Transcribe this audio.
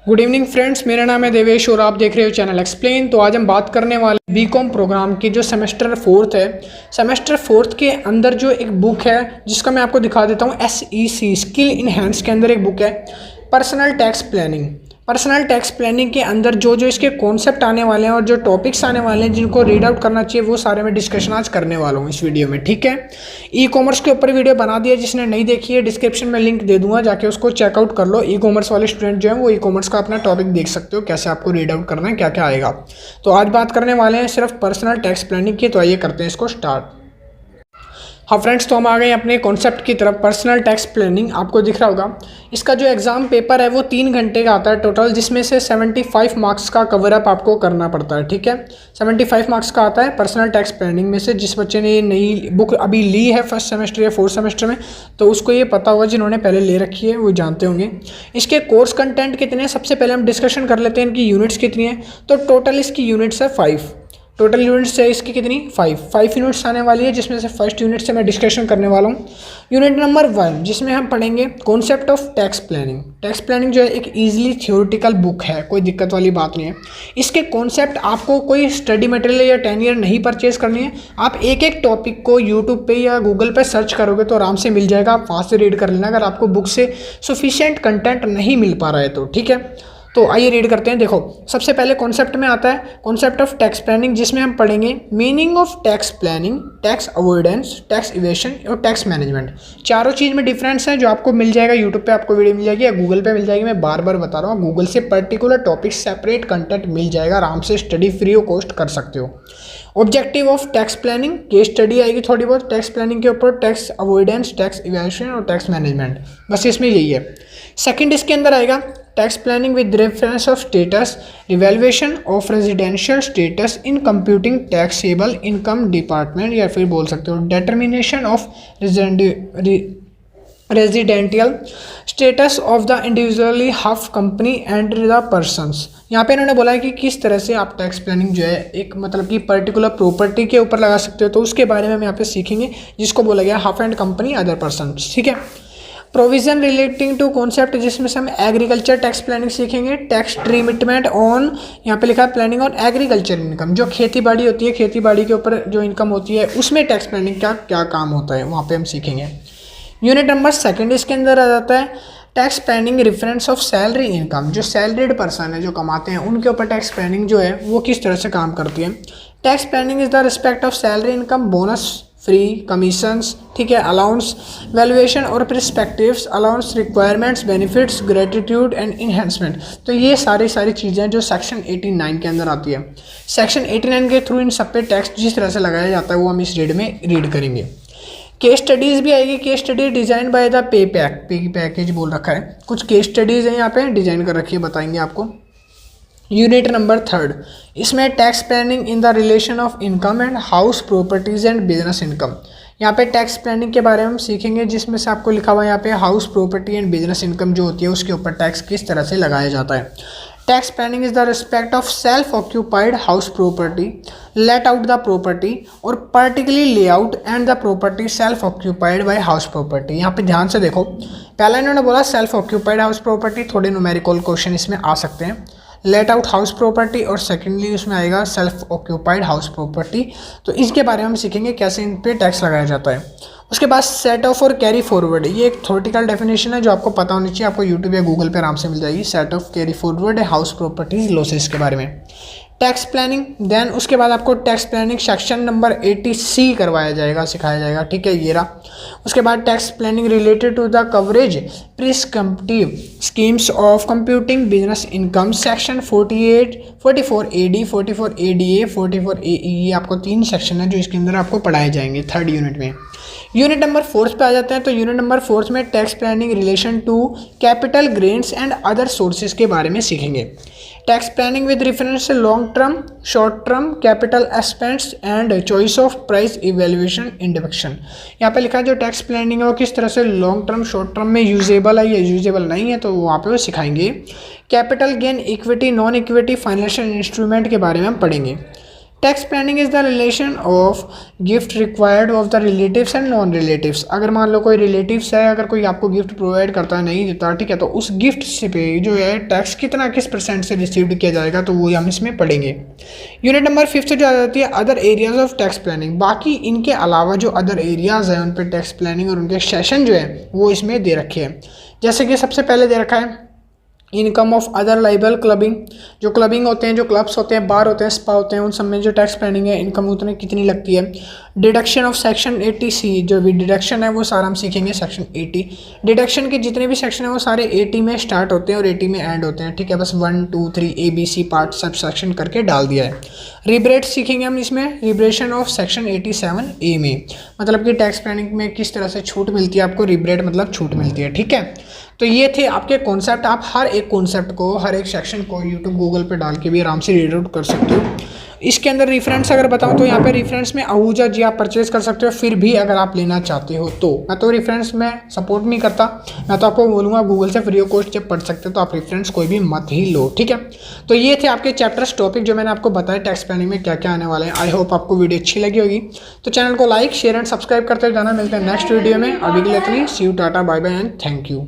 Good evening friends, मेरा नाम है देवेश और आप देख रहे हो चैनल एक्सप्लेन। तो आज हम बात करने वाले बीकॉम प्रोग्राम की जो सेमेस्टर फोर्थ है। सेमेस्टर फोर्थ के अंदर जो एक बुक है जिसका मैं आपको दिखा देता हूँ, SEC स्किल इनहेंस के अंदर एक बुक है personal tax planning. Personal tax planning के अंदर जो जो इसके कॉन्सेप्ट आने वाले हैं और जो टॉपिक्स आने वाले हैं जिनको रीड आउट करना चाहिए वो सारे मैं डिस्कशन आज करने वाला हूँ इस वीडियो में। ठीक है, ई कॉमर्स के ऊपर वीडियो बना दिया, जिसने नहीं देखी है डिस्क्रिप्शन में लिंक दे दूंगा, जाके उसको चेकआउट कर लो। ई कॉमर्स वाले स्टूडेंट जो है वो ई कॉमर्स का अपना टॉपिक देख सकते हो, कैसे आपको रीड आउट करना है, क्या क्या आएगा। तो आज बात करने वाले हैं सिर्फ पर्सनल टैक्स प्लानिंग की। तो आइए करते हैं इसको स्टार्ट। हाँ फ्रेंड्स, तो हम आ गए अपने कॉन्सेप्ट की तरफ। पर्सनल टैक्स प्लानिंग आपको दिख रहा होगा। इसका जो एग्ज़ाम पेपर है वो 3 घंटे का आता है टोटल, जिसमें से 75 मार्क्स का कवर अप आपको करना पड़ता है। ठीक है, 75 मार्क्स का आता है पर्सनल टैक्स प्लानिंग में से। जिस बच्चे ने ये नई बुक अभी ली है फर्स्ट सेमेस्टर या फोर्थ सेमेस्टर में, तो उसको ये पता होगा, जिन्होंने पहले ले रखी है वो जानते होंगे। इसके कोर्स कंटेंट कितने हैं सबसे पहले हम डिस्कशन कर लेते हैं। इनकी यूनिट्स कितनी है, तो टोटल इसकी यूनिट्स है 5। टोटल यूनिट्स है इसकी कितनी, 5 यूनिट्स आने वाली है, जिसमें से फर्स्ट यूनिट से मैं डिस्कशन करने वाला हूँ। यूनिट नंबर 1, जिसमें हम पढ़ेंगे concept of tax planning. Tax planning जो है एक इजीली थ्योरेटिकल बुक है, कोई दिक्कत वाली बात नहीं है। इसके कॉन्सेप्ट आपको कोई स्टडी मटेरियल या 10 ईयर नहीं परचेज करनी है। आप एक एक टॉपिक को यूट्यूब पे या गूगल पे सर्च करोगे तो आराम से मिल जाएगा, आप वहाँ से रीड कर लेना अगर आपको बुक से सफिशिएंट कंटेंट नहीं मिल पा रहा है तो। ठीक है, तो आइए रीड करते हैं। देखो, सबसे पहले कॉन्सेप्ट में आता है कॉन्सेप्ट ऑफ टैक्स प्लानिंग, जिसमें हम पढ़ेंगे meaning of tax planning, tax avoidance, tax evasion और टैक्स मैनेजमेंट। चारों चीज़ में डिफरेंस है जो आपको मिल जाएगा यूट्यूब पे, आपको वीडियो मिल जाएगी या गूगल पे मिल जाएगी। मैं बार बार बता रहा हूँ, गूगल से पर्टिकुलर टॉपिक सेपरेट कंटेंट मिल जाएगा, आराम से स्टडी फ्री ऑफ कॉस्ट कर सकते हो। Objective of tax planning, case study आएगी थोड़ी बहुत टैक्स प्लानिंग के ऊपर, टैक्स अवॉइडेंस, टैक्स इवेशन और टैक्स मैनेजमेंट, बस इसमें यही है। सेकंड इसके अंदर आएगा tax planning with reference of status, revaluation of residential status in computing taxable income department, या फिर बोल सकते हो determination of residential status of the individually half company and the persons. यहाँ पे इन्होंने बोला है कि किस तरह से आप टैक्स प्लानिंग जो है एक मतलब कि पर्टिकुलर प्रॉपर्टी के ऊपर लगा सकते हो, तो उसके बारे में हम यहाँ पे सीखेंगे, जिसको बोला गया half and company other person. ठीक है, प्रोविजन रिलेटिंग टू कॉन्सेप्ट, जिसमें से हम एग्रीकल्चर टैक्स प्लानिंग सीखेंगे। टैक्स ट्रीटमेंट ऑन, यहाँ पे लिखा है प्लानिंग ऑन एग्रीकल्चर इनकम, जो खेती बाड़ी होती है, खेती बाड़ी के ऊपर जो इनकम होती है उसमें टैक्स प्लानिंग का क्या काम होता है, वहाँ पे हम सीखेंगे। यूनिट नंबर 2 इसके अंदर आ जाता है tax planning reference of salary income. जो सैलरीड पर्सन है, जो कमाते हैं, उनके ऊपर टैक्स प्लानिंग जो है वो किस तरह से काम करती है। Tax planning is the respect of salary income, bonus, free, commissions, ठीक है, अलाउंस, वैल्यूएशन और perspectives, allowance, requirements, benefits, gratitude and enhancement. तो ये सारी चीज़ें जो सेक्शन 89 के अंदर आती है। सेक्शन 89 के थ्रू इन सब पे टैक्स जिस तरह से लगाया जाता है वो हम इस रीड में रीड करेंगे। केस स्टडीज़ भी आएगी। Case study design by the pay package बोल रखा है, कुछ केस स्टडीज़ हैं यहाँ पे डिजाइन कर रखी है, बताएंगे आपको। यूनिट नंबर 3, इसमें tax planning in the relation of income and house properties and business income. यहाँ पे टैक्स प्लानिंग के बारे में हम सीखेंगे, जिसमें से आपको लिखा हुआ है यहाँ पे house property and business income जो होती है उसके ऊपर टैक्स किस तरह से लगाया जाता है। Tax planning is the respect of self occupied house property, let out the property और particularly layout and the property self occupied by house property. यहाँ पे ध्यान से देखो, पहला इन्होंने बोला सेल्फ ऑक्यूपाइड हाउस प्रॉपर्टी, थोड़े न्यूमेरिकल क्वेश्चन इसमें आ सकते हैं। लेट आउट हाउस प्रॉपर्टी और सेकेंडली उसमें आएगा सेल्फ ऑक्यूपाइड हाउस प्रॉपर्टी। तो इसके बारे में हम सीखेंगे कैसे इन पे टैक्स लगाया जाता है। उसके बाद सेट ऑफ और कैरी फॉरवर्ड, ये एक थ्योरेटिकल डेफिनेशन है जो आपको पता होनी चाहिए, आपको यूट्यूब या गूगल पे आराम से मिल जाएगी। सेट ऑफ, कैरी फॉरवर्ड है हाउस प्रॉपर्टीज लॉसेस के बारे में। टैक्स प्लानिंग, देन उसके बाद आपको tax planning section number 80C करवाया जाएगा, सिखाया जाएगा। ठीक है, ये रहा। उसके बाद tax planning related to the coverage prescriptive schemes of computing business income, section 48, 44 AD, 44 ADA, 44 AE। ये आपको 3 सेक्शन है जो इसके अंदर आपको पढ़ाए जाएंगे 3rd यूनिट में। यूनिट नंबर 4 पे आ जाते हैं। तो यूनिट नंबर 4 में tax planning relation to capital gains and other sources के बारे में सीखेंगे। Tax planning with reference long term, short term capital expense and choice of price evaluation induction. यहाँ पे लिखा है जो टैक्स प्लानिंग है वो किस तरह से लॉन्ग टर्म, शॉर्ट टर्म में यूजेबल है या यूजेबल नहीं है, तो वहाँ पे वो सिखाएंगे। Capital gain, equity, non equity financial instrument के बारे में हम पढ़ेंगे। Tax planning is the relation of gift required of the relatives and non relatives. अगर मान लो कोई रिलेटिव्स है, अगर कोई आपको गिफ्ट प्रोवाइड करता है, नहीं देता, ठीक है, तो उस गिफ्ट से पे जो है टैक्स कितना किस % से रिसीव्ड किया जाएगा, तो वो हम इसमें पढ़ेंगे। यूनिट नंबर 5 जो आ जाती है other areas of tax planning. बाकी इनके अलावा जो अदर एरियाज हैं उन पर टैक्स प्लानिंग और उनके सेशन जो है वो इसमें दे रखे हैं। जैसे कि सबसे पहले दे रखा है income of other liable clubbing. जो क्लबिंग होते हैं, जो क्लब्स होते हैं, बार होते हैं, स्पा होते हैं, उन सब में जो टैक्स प्लानिंग है इनकम उतनी कितनी लगती है। डिडक्शन ऑफ सेक्शन 80C, जो भी डिडक्शन है वो सारा हम सीखेंगे सेक्शन 80। डिडक्शन के जितने भी सेक्शन है वो सारे 80 में स्टार्ट होते हैं और 80 में एंड होते हैं, ठीक है, बस 1 2 3 ABC पार्ट सब सेक्शन करके डाल दिया है। रिब्रेट सीखेंगे हम इसमें, रिब्रेशन ऑफ सेक्शन 87A में, मतलब कि टैक्स प्लानिंग में किस तरह से छूट मिलती है आपको, रिब्रेट मतलब छूट मिलती है, ठीक है। तो ये थे आपके कॉन्सेप्ट। आप हर एक कॉन्सेप्ट को, हर एक सेक्शन को यूट्यूब गूगल पे डाल के भी आराम से रीड आउट कर सकते हो। इसके अंदर रेफरेंस अगर बताऊं तो यहाँ पे रेफरेंस में आहूजा जी आप परचेज कर सकते हो, फिर भी अगर आप लेना चाहते हो तो। मैं तो रेफरेंस में सपोर्ट नहीं करता, मैं तो आपको बोलूँगा गूगल से फ्री ऑफ कॉस्ट जब पढ़ सकते हो तो आप रेफरेंस कोई भी मत ही लो, ठीक है। तो ये थे आपके चैप्टर्स टॉपिक जो मैंने आपको बताया टैक्स प्लानिंग में क्या क्या आने वाले हैं। आई होप आपको वीडियो अच्छी लगी होगी, तो चैनल को लाइक शेयर एंड सब्सक्राइब करते जाना। मिलते हैं नेक्स्ट वीडियो में, अभी के लिए इतनी। See you, tata, bye bye and thank you.